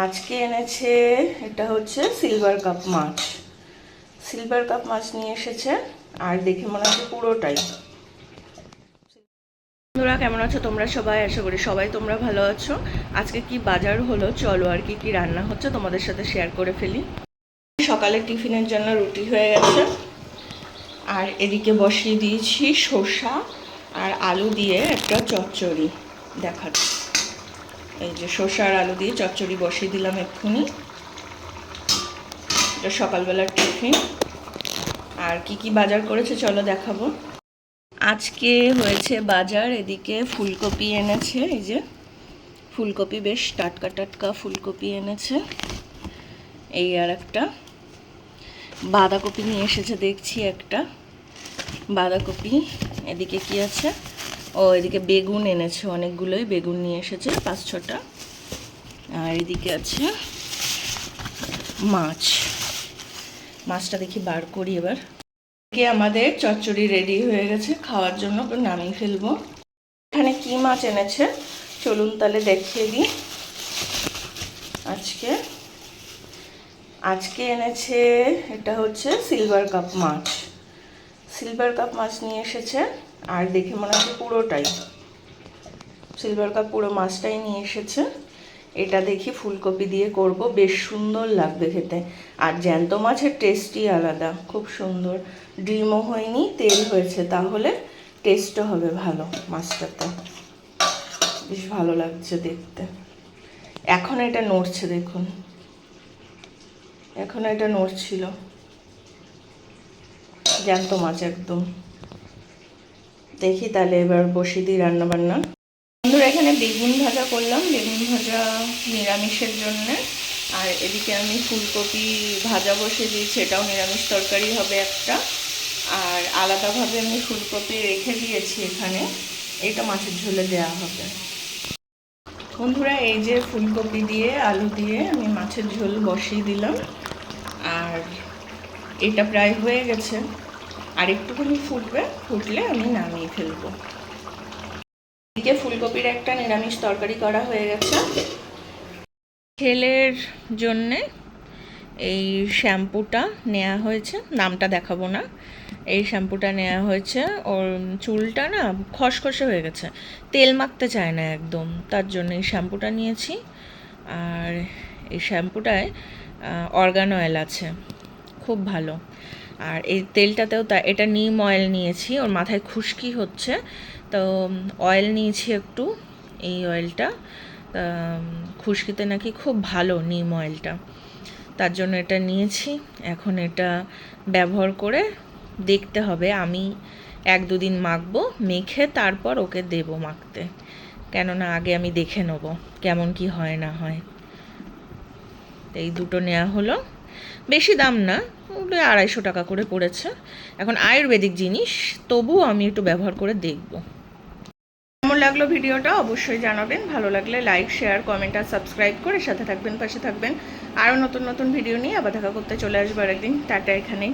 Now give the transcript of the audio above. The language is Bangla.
আজকে এনেছে এটা হচ্ছে সিলভার কাপ মাছ। সিলভার কাপ মাছ নিয়ে এসেছে আর দেখে মনে হচ্ছে পুরোটাই। বন্ধুরা কেমন আছো তোমরা সবাই? আশা করি সবাই তোমরা ভালো আছো। আজকে কি বাজার হলো চলো আর কি রান্না হচ্ছে তোমাদের সাথে শেয়ার করে ফেলি। সকালে টিফিনের জন্য রুটি হয়ে গেছে আর এদিকে বসিয়ে দিয়েছি শসা আর আলু দিয়ে একটা চচ্চড়ি। দেখাচ্ছি, এই যে শসা আর আলু দিয়ে চচ্চড়ি বসিয়ে দিলাম এক্ষুনি। এটা সকালবেলার টিফিন। আর কি বাজার করেছে চলো দেখাবো। আজকে হয়েছে বাজার, এদিকে ফুলকপি এনেছে, এই যে ফুলকপি বেশ টাটকা টাটকা ফুলকপি এনেছে। এই আর একটা বাঁধাকপি নিয়ে এসেছে দেখছি, একটা বাঁধাকপি। এদিকে কি আছে, ও এদিকে বেগুন এনেছে, অনেকগুলোই বেগুন নিয়ে এসেছে, 5-6টা। আর এদিকে আছে মাছটা দেখি বার করি এবার। আমাদের চচ্চড়ি রেডি হয়ে গেছে, খাওয়ার জন্য নামিয়ে ফেলবো। এখানে কি মাছ এনেছে চলুন তাহলে দেখিয়ে দিই। আজকে এনেছে এটা হচ্ছে সিলভার কাপ মাছ। সিলভার কাপ মাছ নিয়ে এসেছে আর দেখে মনে হচ্ছে পুরোটাই সিলভার কাপ, পুরো মাছটাই নিয়ে এসেছে। এটা দেখি ফুলকপি দিয়ে করব, বেশ সুন্দর লাগবে খেতে। আর জ্যান্ত মাছের টেস্টই আলাদা, খুব সুন্দর। ডিমও হয়নি, তেল হয়েছে, তাহলে টেস্টও হবে ভালো মাছটাতে। বেশ ভালো লাগছে দেখতে। এখন এটা নড়ছে, দেখুন এখন এটা নড়ছিল। জ্যান্ত মাছ একদম। দেখি তাহলে এবার বসিয়ে দিই রান্না বান্না। বন্ধুরা এখানে বেগুন ভাজা করলাম, বেগুন ভাজা নিরামিষের জন্যে। আর এদিকে আমি ফুলকপি ভাজা বসিয়ে দিয়েছি, এটাও নিরামিষ তরকারি হবে একটা। আর আলাদাভাবে আমি ফুলকপি রেখে দিয়েছি এখানে, এটা মাছের ঝোলে দেওয়া হবে। বন্ধুরা এই যে ফুলকপি দিয়ে আলু দিয়ে আমি মাছের ঝোল বসিয়ে দিলাম। আর এটা প্রায় হয়ে গেছে, আর একটুখানি ফুটলে আমি নামিয়ে ফেলবো। এদিকে ফুলকপির একটা নিরামিষ তরকারি করা হয়ে গেছে। ছেলের জন্যে এই শ্যাম্পুটা নেওয়া হয়েছে, নামটা দেখাবো না। এই শ্যাম্পুটা নেওয়া হয়েছে, ওর চুলটা না খসখসে হয়ে গেছে, তেল মাখতে চায় না একদম, তার জন্য এই শ্যাম্পুটা নিয়েছি। আর এই শ্যাম্পুটায় অর্গান অয়েল আছে, খুব ভালো। আর এই তেলটাতেও এটা নিম অয়েল নিয়েছি, ওর মাথায় খুশকি হচ্ছে তো অয়েল নিয়েছি একটু। এই অয়েলটা খুশকিতে নাকি খুব ভালো, নিম অয়েলটা, তার জন্য এটা নিয়েছি। এখন এটা ব্যবহার করে দেখতে হবে, আমি 1-2 দিন মাখবো, মেখে তারপর ওকে দেবো মাখতে, কেননা আগে আমি দেখে নেব কেমন কি হয় না হয়। এই দুটো নেওয়া হলো, বেশি দাম না, 250 টাকা করে পড়েছে। এখন আয়ুর্বেদিক জিনিস, তবুও আমি একটু ব্যবহার করে দেখব। কেমন লাগলো ভিডিওটা অবশ্যই জানাবেন। ভালো লাগলে লাইক, শেয়ার, কমেন্ট আর সাবস্ক্রাইব করে সাথে থাকবেন, পাশে থাকবেন। আরও নতুন নতুন ভিডিও নিয়ে আবার দেখা করতে চলে আসবো একদিন। টাটা এখানেই।